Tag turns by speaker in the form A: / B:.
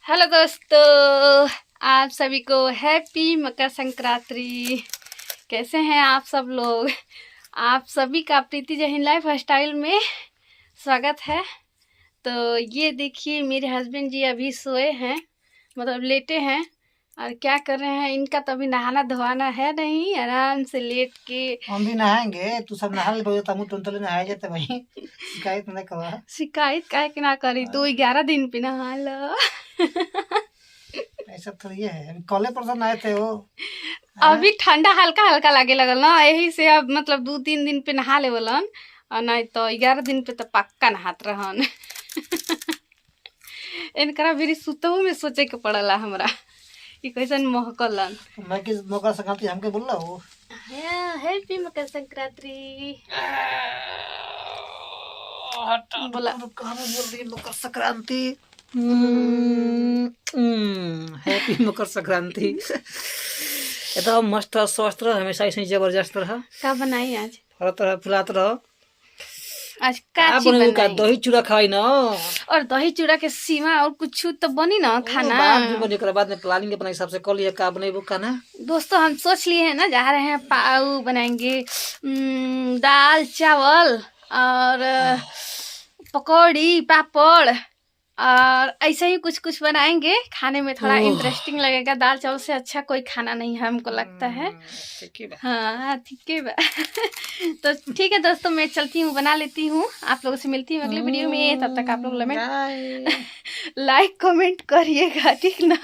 A: Hello दोस्तों, आप सभी को हैप्पी मकर संक्रांति। कैसे हैं आप सब लोग? आप सभी का प्रीति जय हिंद लाइफ स्टाइल में स्वागत है। तो ये देखिए, मेरे हस्बैंड जी अभी सोए हैं, मतलब लेटे हैं। और क्या कर रहे हैं, इनका तो अभी नहाना धोना है नहीं, आराम से लेट के।
B: हम भी नहाएंगे, तू सब नहा ले, तमु तुंतले नहाए जाते भाई। शिकायत नहीं करा।
A: शिकायत काहे के ना करी, तू 11 दिन पे नहा लो।
B: ऐसा थोड़ी है, अभी कॉले परसों आए थे वो।
A: अभी ठंडा हल्का हल्का लागे लगल ना, यही से अब मतलब 2-3 दिन पे नहा लेवलन, और नहीं तो 11 दिन पे तो पक्का नहात रहन। इनकरा भी सुतहू में सोचे के पड़ला हमरा कि कैसन महकलन।
B: मैं किस मकर संक्रांति हमके बोल रहा हूँ।
A: हैप्पी मकर संक्रांति बोला।
B: कहाँ बोल रही मकर संक्रांति। हैप्पी मकर संक्रांति। एकदम मस्त स्वस्थ रह, हमेशा ऐसे जबरदस्त रह।
A: क्या बनाई आज?
B: फरत रह, फुलात रह।
A: आज का
B: दही चूड़ा खाई ना,
A: और दही चूड़ा के सीमा और कुछ तो बनी ना खाना।
B: बाद में प्लानिंग अपने हिसाब से कर लिया का बनेबो खाना।
A: दोस्तों हम सोच लिए हैं ना, जा रहे हैं पाव बनाएंगे, दाल चावल और पकौड़ी पापड़ और ऐसे ही कुछ कुछ बनाएंगे। खाने में थोड़ा इंटरेस्टिंग लगेगा। दाल चावल से अच्छा कोई खाना नहीं है हमको लगता है। हाँ ठीक है। तो ठीक है दोस्तों, मैं चलती हूँ, बना लेती हूँ। आप लोगों से मिलती हूँ अगले वीडियो में। तब तक आप लोग लाइक कमेंट करिएगा, ठीक ना?